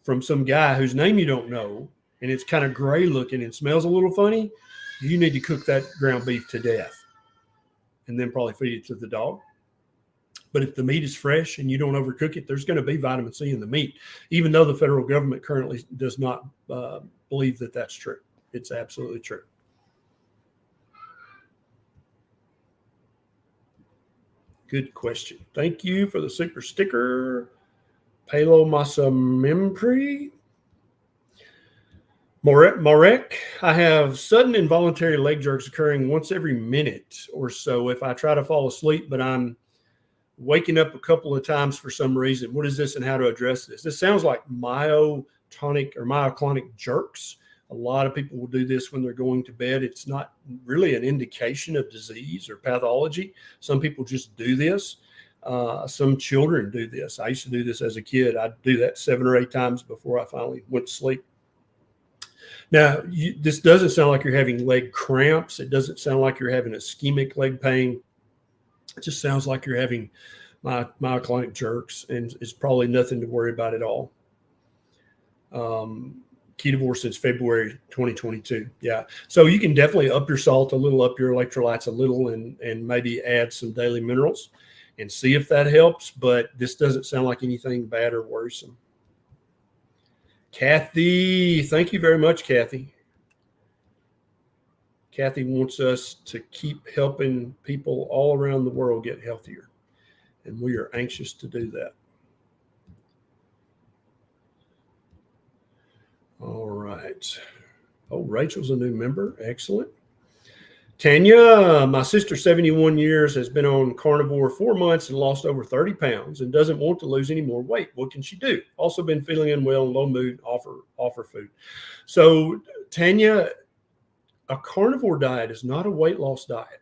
from some guy whose name you don't know, and it's kind of gray looking and smells a little funny, you need to cook that ground beef to death and then probably feed it to the dog. But if the meat is fresh and you don't overcook it, there's going to be vitamin C in the meat, even though the federal government currently does not believe that that's true. It's absolutely true. Good question. Thank you for the super sticker. Palo Masamempri. Marek, I have sudden involuntary leg jerks occurring once every minute or so if I try to fall asleep, but I'm waking up a couple of times for some reason. What is this and how to address this? This sounds like myotonic or myoclonic jerks. A lot of people will do this when they're going to bed. It's not really an indication of disease or pathology. Some people just do this. Some children do this. I used to do this as a kid. I'd do that 7 or 8 times before I finally went to sleep. Now, this doesn't sound like you're having leg cramps. It doesn't sound like you're having ischemic leg pain. It just sounds like you're having myoclonic jerks, and it's probably nothing to worry about at all. Ketovore since February 2022. Yeah. So you can definitely up your salt a little, up your electrolytes a little, and maybe add some daily minerals and see if that helps. But this doesn't sound like anything bad or worrisome. Kathy, thank you very much, Kathy. Kathy wants us to keep helping people all around the world get healthier, and we are anxious to do that. All right. Oh, Rachel's a new member. Excellent. Tanya, my sister, 71 years, has been on carnivore 4 months and lost over 30 pounds and doesn't want to lose any more weight. What can she do? Also been feeling unwell and low mood, offer food. So, Tanya, a carnivore diet is not a weight loss diet.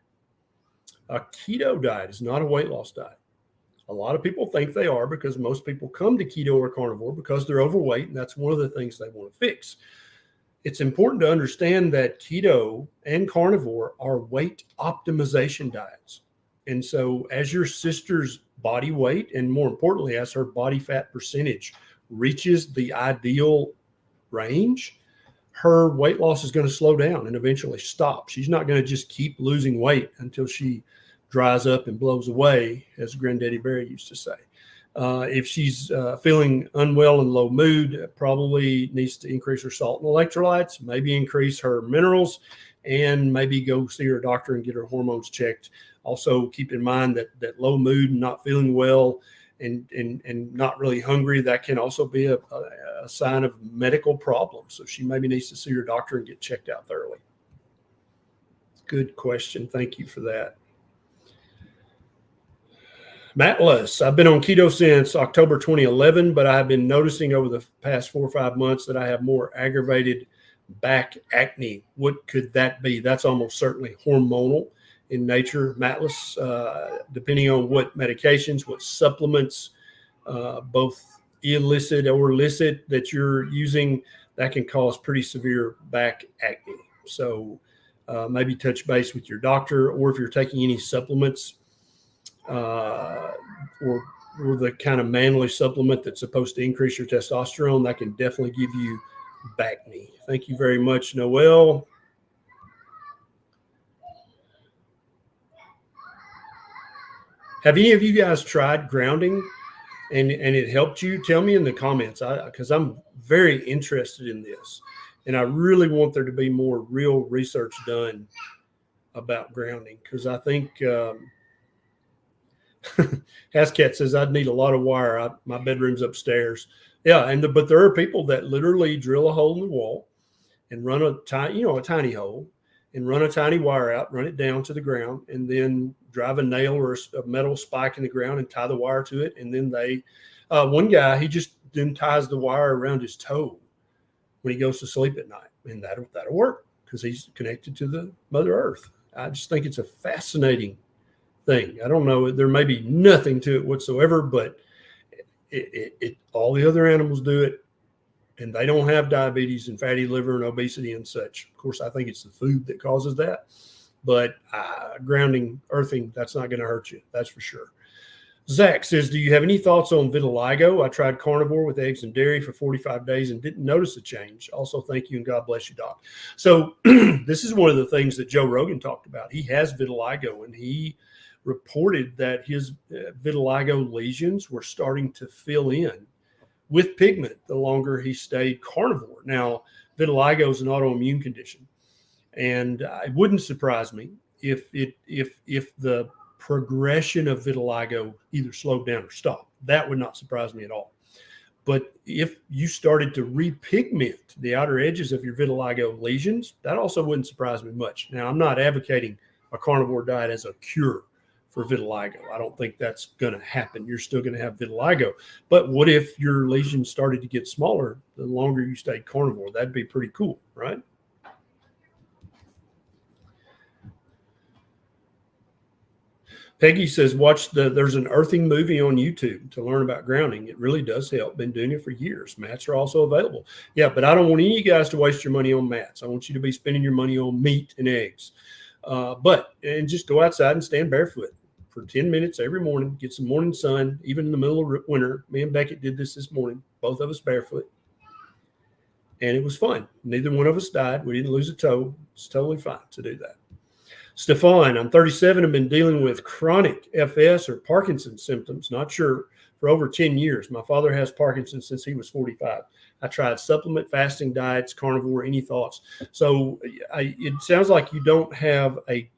A keto diet is not a weight loss diet. A lot of people think they are because most people come to keto or carnivore because they're overweight, and that's one of the things they want to fix. It's important to understand that keto and carnivore are weight optimization diets. And so as your sister's body weight, and more importantly, as her body fat percentage reaches the ideal range, her weight loss is going to slow down and eventually stop. She's not going to just keep losing weight until she dries up and blows away, as Granddaddy Barry used to say. If she's feeling unwell and low mood, probably needs to increase her salt and electrolytes, maybe increase her minerals, and maybe go see her doctor and get her hormones checked. Also, keep in mind that low mood and not feeling well and not really hungry, that can also be a sign of medical problems. So she maybe needs to see her doctor and get checked out thoroughly. Good question. Thank you for that. Matlas, I've been on keto since October 2011, but I've been noticing over the past 4 or 5 months that I have more aggravated back acne. What could that be? That's almost certainly hormonal. in nature, matless, depending on what medications, what supplements, both illicit or illicit that you're using, that can cause pretty severe back acne. So maybe touch base with your doctor, or if you're taking any supplements or the kind of manly supplement that's supposed to increase your testosterone, that can definitely give you back knee. Thank you very much, Noel. Have any of you guys tried grounding and it helped you? Tell me in the comments, because I'm very interested in this, and I really want there to be more real research done about grounding, because I think Hascat says I'd need a lot of wire. My bedroom's upstairs. Yeah, but there are people that literally drill a hole in the wall and run a tiny hole, and run a tiny wire out, run it down to the ground, and then drive a nail or a metal spike in the ground and tie the wire to it. And then one guy, he just then ties the wire around his toe when he goes to sleep at night, and that'll work because he's connected to the Mother Earth. I just think it's a fascinating thing. I don't know, there may be nothing to it whatsoever, but all the other animals do it, and they don't have diabetes and fatty liver and obesity and such. Of course, I think it's the food that causes that, but grounding, earthing, that's not going to hurt you. That's for sure. Zach says, do you have any thoughts on vitiligo? I tried carnivore with eggs and dairy for 45 days and didn't notice a change. Also, thank you and God bless you, Doc. So this is one of the things that Joe Rogan talked about. He has vitiligo, and he reported that his vitiligo lesions were starting to fill in with pigment the longer he stayed carnivore. Now, vitiligo is an autoimmune condition, and it wouldn't surprise me if the progression of vitiligo either slowed down or stopped. That would not surprise me at all. But if you started to repigment the outer edges of your vitiligo lesions, that also wouldn't surprise me much. Now, I'm not advocating a carnivore diet as a cure for vitiligo. I don't think that's going to happen. You're still going to have vitiligo. But what if your lesions started to get smaller the longer you stayed carnivore? That'd be pretty cool, right? Peggy says, there's an earthing movie on YouTube to learn about grounding. It really does help. Been doing it for years. Mats are also available. Yeah, but I don't want any of you guys to waste your money on mats. I want you to be spending your money on meat and eggs. And just go outside and stand barefoot for 10 minutes every morning, get some morning sun, even in the middle of winter. Me and Beckett did this morning, both of us barefoot. And it was fun. Neither one of us died. We didn't lose a toe. It's totally fine to do that. Stefan, I'm 37 and been dealing with chronic FS or Parkinson symptoms, not sure, for over 10 years. My father has Parkinson's since he was 45. I tried supplement, fasting diets, carnivore. Any thoughts? So it sounds like you don't have a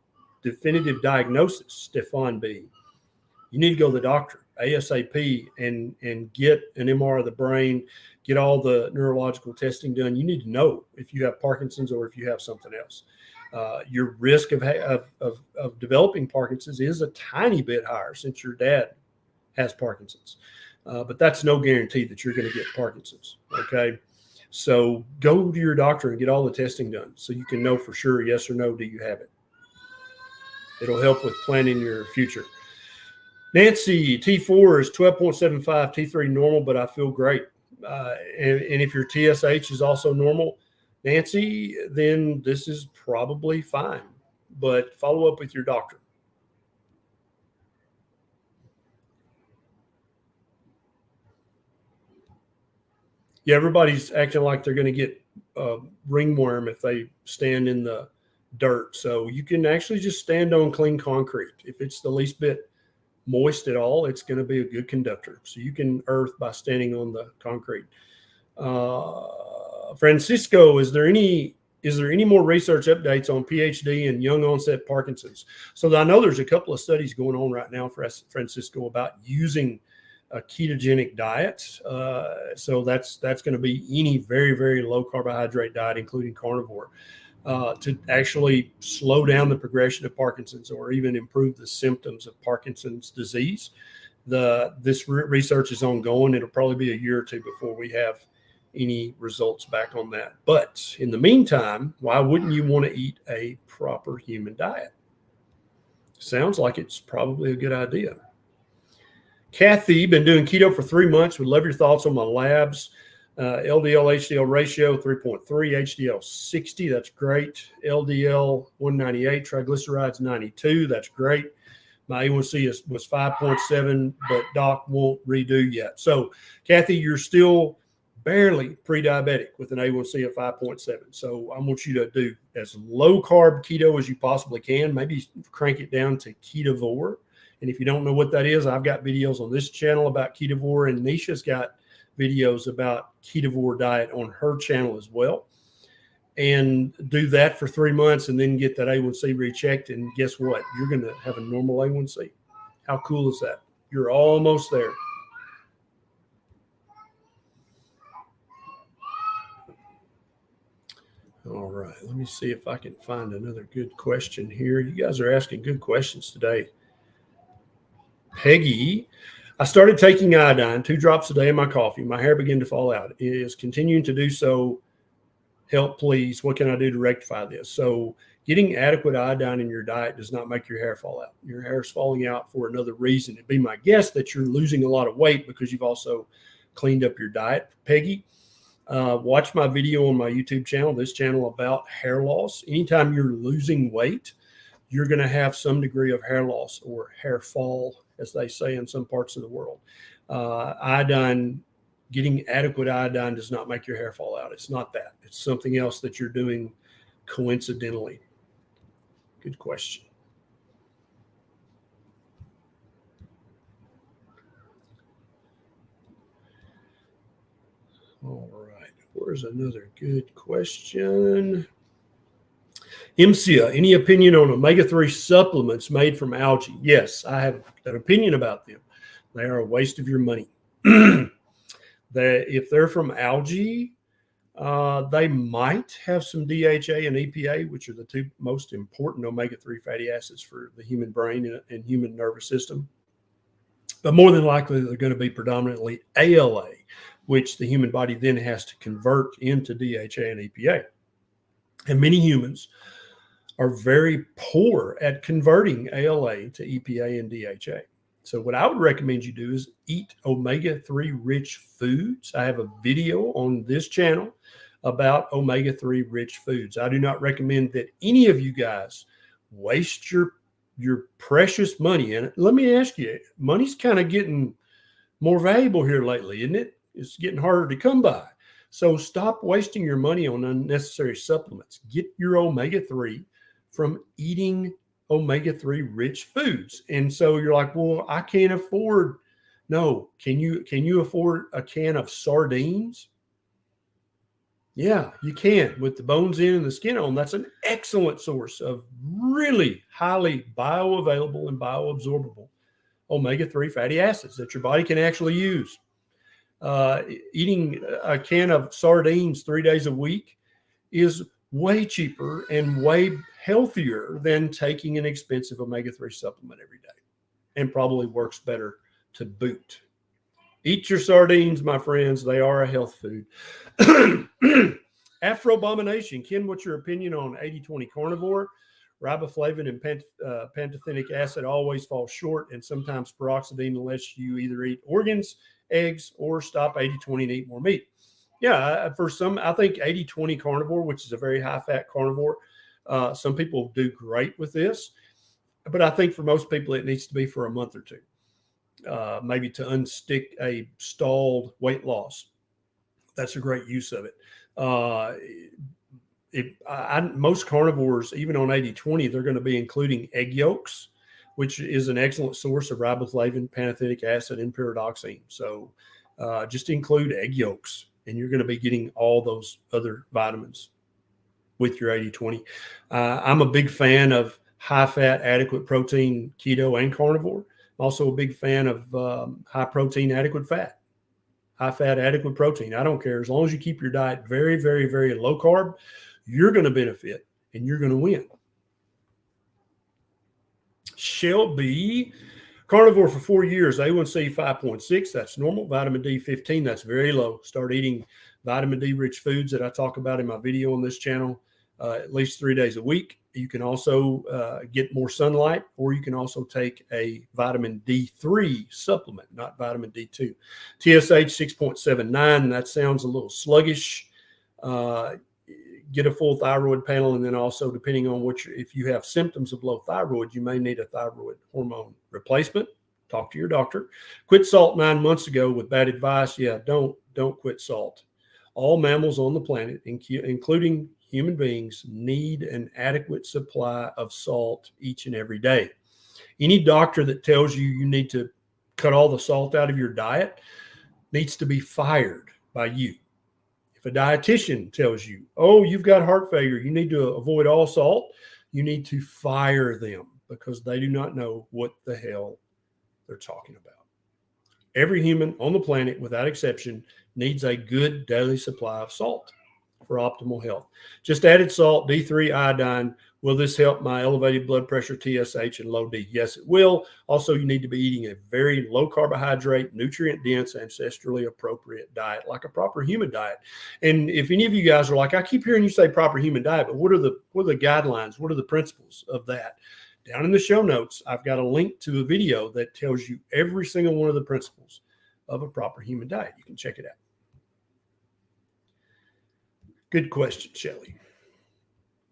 definitive diagnosis, Stefan B. You need to go to the doctor ASAP and get an MR of the brain, get all the neurological testing done. You need to know if you have Parkinson's or if you have something else. Your risk of developing Parkinson's is a tiny bit higher since your dad has Parkinson's, but that's no guarantee that you're going to get Parkinson's. Okay, so go to your doctor and get all the testing done so you can know for sure, yes or no, do you have it. It'll help with planning your future. Nancy, T4 is 12.75, T3 normal, but I feel great. And if your TSH is also normal, Nancy, then this is probably fine, but follow up with your doctor. Yeah, everybody's acting like they're going to get ringworm if they stand in the dirt. So you can actually just stand on clean concrete. If it's the least bit moist at all, it's going to be a good conductor. So you can earth by standing on the concrete. Francisco, is there any more research updates on PhD and young onset Parkinson's? So I know there's a couple of studies going on right now, for Francisco, about using a ketogenic diet. So that's going to be any very, very low carbohydrate diet, including carnivore, to actually slow down the progression of Parkinson's or even improve the symptoms of Parkinson's disease. This research is ongoing. It'll probably be a year or two before we have any results back on that. But in the meantime, why wouldn't you want to eat a proper human diet? Sounds like it's probably a good idea. Kathy, been doing keto for 3 months. Would love your thoughts on my labs. LDL HDL ratio 3.3, HDL 60. That's great. LDL 198, triglycerides 92. That's great. My A1C was 5.7, but doc won't redo yet. So, Kathy, you're still barely pre-diabetic with an A1C of 5.7. So I want you to do as low carb keto as you possibly can. Maybe crank it down to Ketovore. And if you don't know what that is, I've got videos on this channel about Ketovore, and Nisha's got videos about Ketovore diet on her channel as well. And do that for 3 months and then get that A1C rechecked. And guess what? You're going to have a normal A1C. How cool is that? You're almost there. All right, let me see if I can find another good question here. You guys are asking good questions today. Peggy, I started taking iodine 2 drops a day in my coffee. My hair began to fall out. It is continuing to do so. Help, please. What can I do to rectify this? So getting adequate iodine in your diet does not make your hair fall out. Your hair is falling out for another reason. It'd be my guess that you're losing a lot of weight because you've also cleaned up your diet. Peggy, watch my video on my YouTube channel, this channel, about hair loss. Anytime you're losing weight, you're going to have some degree of hair loss or hair fall, as they say in some parts of the world. Iodine, getting adequate iodine does not make your hair fall out. It's not that. It's something else that you're doing coincidentally. Good question. All right. Where's another good question? MCA, any opinion on omega-3 supplements made from algae? Yes, I have an opinion about them. They are a waste of your money. If they're from algae, they might have some DHA and EPA, which are the 2 most important omega-3 fatty acids for the human brain and human nervous system. But more than likely, they're going to be predominantly ALA, which the human body then has to convert into DHA and EPA. And many humans are very poor at converting ALA to EPA and DHA. So what I would recommend you do is eat omega-3 rich foods. I have a video on this channel about omega-3 rich foods. I do not recommend that any of you guys waste your precious money. And let me ask you, money's kind of getting more valuable here lately, isn't it? It's getting harder to come by. So stop wasting your money on unnecessary supplements. Get your omega-3 from eating omega-3 rich foods. And so you're like, well, I can't afford. No, can you afford a can of sardines? Yeah, you can, with the bones in and the skin on. That's an excellent source of really highly bioavailable and bioabsorbable omega-3 fatty acids that your body can actually use. Eating a can of sardines 3 days a week is way cheaper and way healthier than taking an expensive omega-3 supplement every day, and probably works better to boot. Eat your sardines, my friends. They are a health food. Afro-abomination. Ken, what's your opinion on 80-20 carnivore? Riboflavin and pantothenic acid always fall short, and sometimes peroxidine, unless you either eat organs, eggs, or stop 80-20 and eat more meat. Yeah, for some, I think 80-20 carnivore, which is a very high-fat carnivore, some people do great with this. But I think for most people, it needs to be for a month or 2, maybe to unstick a stalled weight loss. That's a great use of it. Most carnivores, even on 80-20, they're going to be including egg yolks, which is an excellent source of riboflavin, pantothenic acid, and pyridoxine. So just include egg yolks, and you're going to be getting all those other vitamins with your 80-20. I'm a big fan of high-fat, adequate protein keto and carnivore. I'm also a big fan of high-protein, adequate fat. High-fat, adequate protein. I don't care. As long as you keep your diet very, very, very low carb, you're going to benefit and you're going to win. Shelby, carnivore for 4 years, A1C 5.6, that's normal. Vitamin D 15, that's very low. Start eating vitamin D rich foods that I talk about in my video on this channel. at least 3 days a week. You can also get more sunlight, or you can also take a vitamin D3 supplement, not vitamin D2. TSH 6.79, that sounds a little sluggish. Get a full thyroid panel, and then also, depending on if you have symptoms of low thyroid, you may need a thyroid hormone replacement. Talk to your doctor. Quit salt 9 months ago with bad advice. Yeah, don't quit salt. All mammals on the planet, including human beings, need an adequate supply of salt each and every day. Any doctor that tells you you need to cut all the salt out of your diet needs to be fired by you. If a dietitian tells you, oh, you've got heart failure, you need to avoid all salt, you need to fire them, because they do not know what the hell they're talking about. Every human on the planet, without exception, needs a good daily supply of salt for optimal health. Just added salt, D3, iodine. Will this help my elevated blood pressure, TSH, and low D? Yes, it will. Also, you need to be eating a very low carbohydrate, nutrient dense, ancestrally appropriate diet, like a proper human diet. And if any of you guys are like, I keep hearing you say proper human diet, but what are the guidelines? What are the principles of that? Down in the show notes, I've got a link to a video that tells you every single one of the principles of a proper human diet. You can check it out. Good question, Shelley.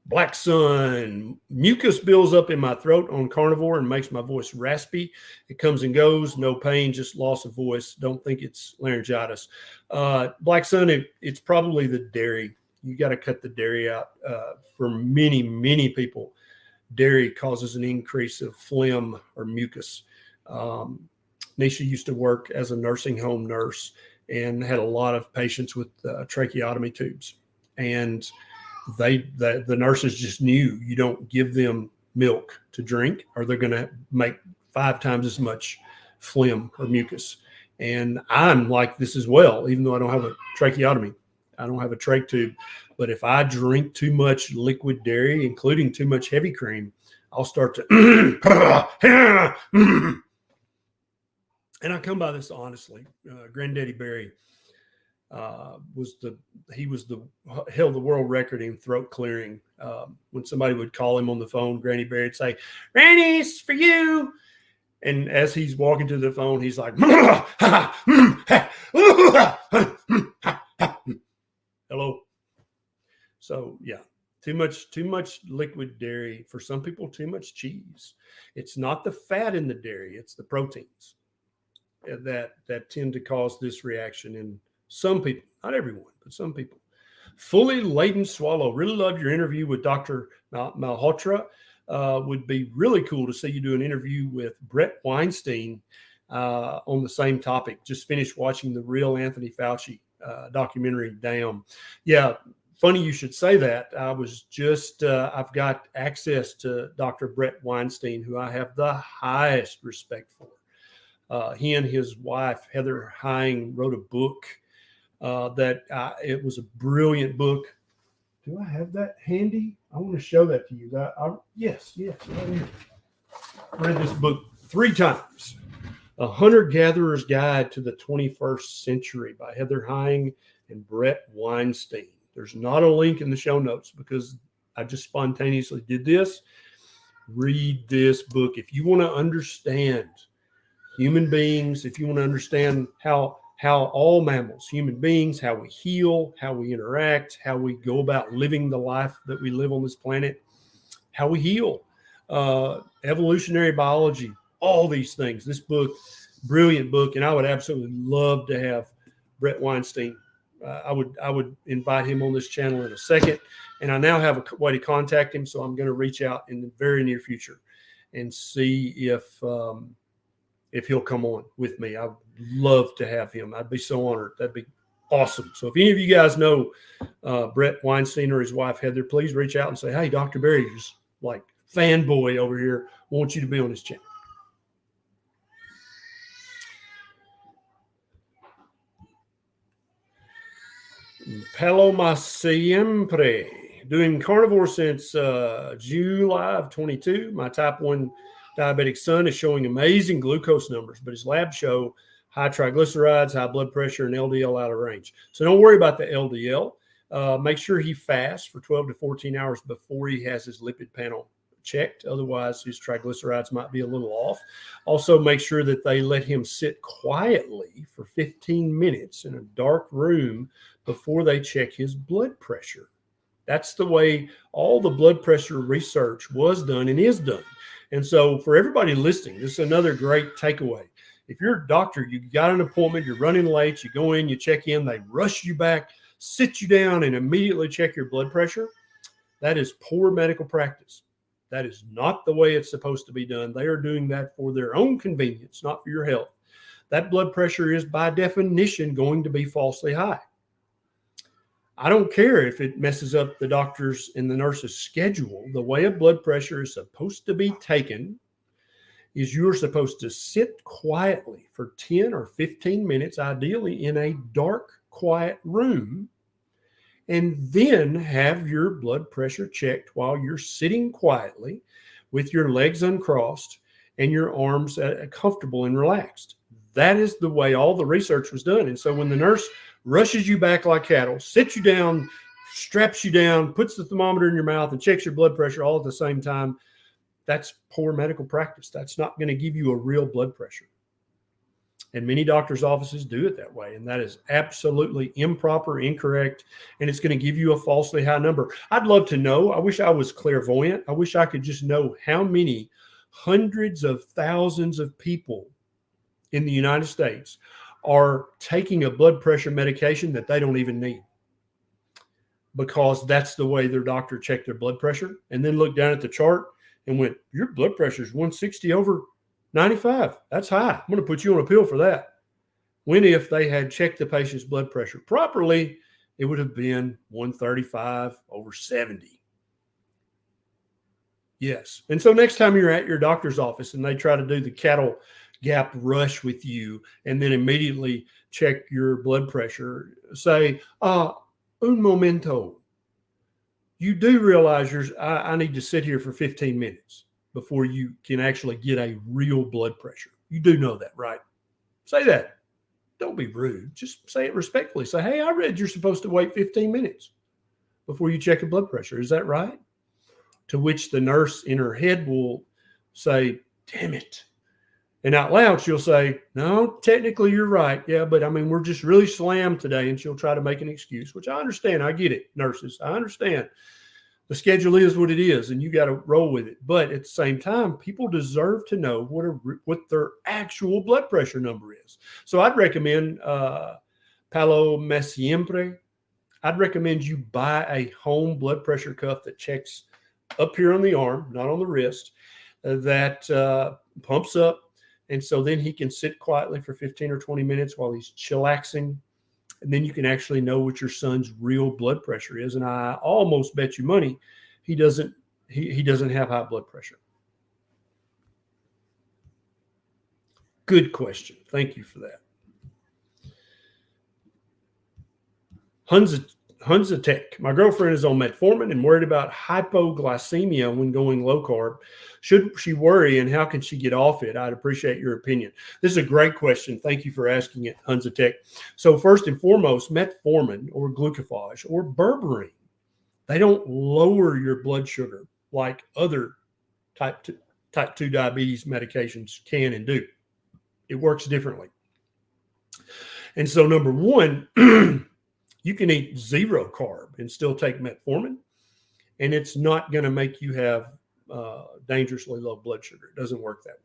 Black Sun, mucus builds up in my throat on carnivore and makes my voice raspy. It comes and goes, no pain, just loss of voice. Don't think it's laryngitis. Black Sun, it's probably the dairy. You got to cut the dairy out. For many, many people, dairy causes an increase of phlegm or mucus. Nisha used to work as a nursing home nurse and had a lot of patients with tracheotomy tubes. And the nurses just knew, you don't give them milk to drink or they're going to make 5 times as much phlegm or mucus. And I'm like this as well, even though I don't have a tracheotomy. I don't have a trach tube. But if I drink too much liquid dairy, including too much heavy cream, I'll start to and I come by this honestly. Granddaddy Barry held the world record in throat clearing. When somebody would call him on the phone, Granny Barry would say, "Granny, it's for you." And as he's walking to the phone, he's like, hello. So yeah, too much liquid dairy. For some people, too much cheese. It's not the fat in the dairy, it's the proteins that tend to cause this reaction in some people, not everyone, but some people. Fully laden swallow. Really love your interview with Dr. Malhotra. Would be really cool to see you do an interview with Brett Weinstein on the same topic. Just finished watching the Real Anthony Fauci documentary, Damn. Yeah, funny you should say that. I was just, I've got access to Dr. Brett Weinstein, who I have the highest respect for. He and his wife, Heather Hine, wrote a book it was a brilliant book. Do I have that handy? I want to show that to you. Yes, right here. I read this book 3 times. A Hunter-Gatherer's Guide to the 21st Century by Heather Hine and Brett Weinstein. There's not a link in the show notes because I just spontaneously did this. Read this book. If you want to understand human beings, if you want to understand how all mammals, human beings, how we heal, how we interact, how we go about living the life that we live on this planet, how we heal, evolutionary biology, all these things. This book, brilliant book, and I would absolutely love to have Brett Weinstein. I would invite him on this channel in a second, and I now have a way to contact him, so I'm going to reach out in the very near future and see if he'll come on with me. I'd love to have him. I'd be so honored. That'd be awesome. So if any of you guys know Brett Weinstein or his wife, Heather, please reach out and say, hey, Dr. Barry, just like fanboy over here, wants you to be on his channel. Paloma Siempre. Doing carnivore since July of 22. My type 1 diabetic son is showing amazing glucose numbers, but his labs show high triglycerides, high blood pressure, and LDL out of range. So don't worry about the LDL. Make sure he fasts for 12 to 14 hours before he has his lipid panel checked. Otherwise, his triglycerides might be a little off. Also, make sure that they let him sit quietly for 15 minutes in a dark room before they check his blood pressure. That's the way all the blood pressure research was done and is done. And so for everybody listening, this is another great takeaway. If you're a doctor, you got an appointment, you're running late, you go in, you check in, they rush you back, sit you down, and immediately check your blood pressure. That is poor medical practice. That is not the way it's supposed to be done. They are doing that for their own convenience, not for your health. That blood pressure is by definition going to be falsely high. I don't care if it messes up the doctor's and the nurse's schedule. The way a blood pressure is supposed to be taken is you're supposed to sit quietly for 10 or 15 minutes, ideally in a dark, quiet room, and then have your blood pressure checked while you're sitting quietly with your legs uncrossed and your arms comfortable and relaxed. That is the way all the research was done. And so when the nurse rushes you back like cattle, sits you down, straps you down, puts the thermometer in your mouth and checks your blood pressure all at the same time, that's poor medical practice. That's not going to give you a real blood pressure. And many doctors' offices do it that way. And that is absolutely improper, incorrect. And it's going to give you a falsely high number. I'd love to know. I wish I was clairvoyant. I wish I could just know how many hundreds of thousands of people in the United States are taking a blood pressure medication that they don't even need, because that's the way their doctor checked their blood pressure and then looked down at the chart and went, your blood pressure is 160 over 95. That's high. I'm going to put you on a pill for that. When if they had checked the patient's blood pressure properly, it would have been 135 over 70. Yes. And so next time you're at your doctor's office and they try to do the cattle gap rush with you and then immediately check your blood pressure, say, un momento. You do realize I need to sit here for 15 minutes before you can actually get a real blood pressure. You do know that, right? Say that. Don't be rude. Just say it respectfully. Say, hey, I read you're supposed to wait 15 minutes before you check a blood pressure. Is that right? To which the nurse in her head will say, damn it. And out loud, she'll say, no, technically you're right. Yeah, but I mean, we're just really slammed today. And she'll try to make an excuse, which I understand. I get it, nurses. I understand. The schedule is what it is, and you got to roll with it. But at the same time, people deserve to know what their actual blood pressure number is. So I'd recommend Palo Me Siempre. I'd recommend you buy a home blood pressure cuff that checks up here on the arm, not on the wrist, that pumps up. And so then he can sit quietly for 15 or 20 minutes while he's chillaxing. And then you can actually know what your son's real blood pressure is. And I almost bet you money he doesn't have high blood pressure. Good question. Thank you for that. Hunza Tech. My girlfriend is on metformin and worried about hypoglycemia when going low carb. Should she worry, and how can she get off it? I'd appreciate your opinion. This is a great question. Thank you for asking it, Hunza Tech. So first and foremost, metformin or glucophage or berberine, they don't lower your blood sugar like other type 2 diabetes medications can and do. It works differently. And so number one, you can eat 0 carb and still take metformin, and it's not going to make you have dangerously low blood sugar. It doesn't work that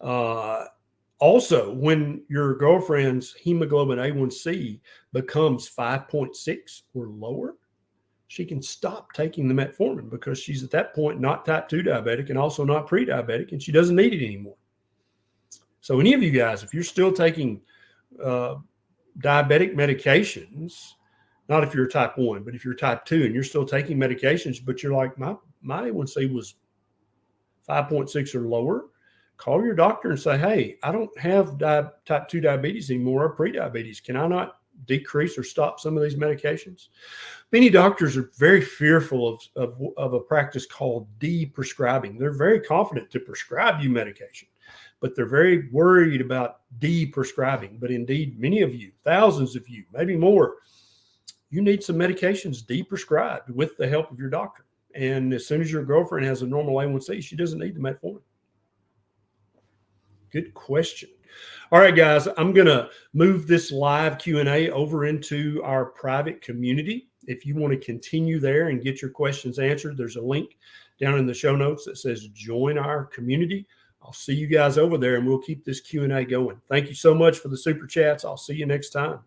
way. Also, when your girlfriend's hemoglobin A1C becomes 5.6 or lower, she can stop taking the metformin because she's at that point not type 2 diabetic and also not pre-diabetic, and she doesn't need it anymore. So any of you guys, if you're still taking diabetic medications, not if you're type 1, but if you're type 2 and you're still taking medications, but you're like, my A1C was 5.6 or lower, call your doctor and say, hey, I don't have type 2 diabetes anymore or pre-diabetes. Can I not decrease or stop some of these medications? Many doctors are very fearful of a practice called de-prescribing. They're very confident to prescribe you medication, but they're very worried about de-prescribing. But indeed, many of you, thousands of you, maybe more, you need some medications de-prescribed with the help of your doctor. And as soon as your girlfriend has a normal A1C, she doesn't need the metformin. Good question. All right, guys, I'm going to move this live Q&A over into our private community. If you want to continue there and get your questions answered, there's a link down in the show notes that says join our community. I'll see you guys over there, and we'll keep this Q&A going. Thank you so much for the super chats. I'll see you next time.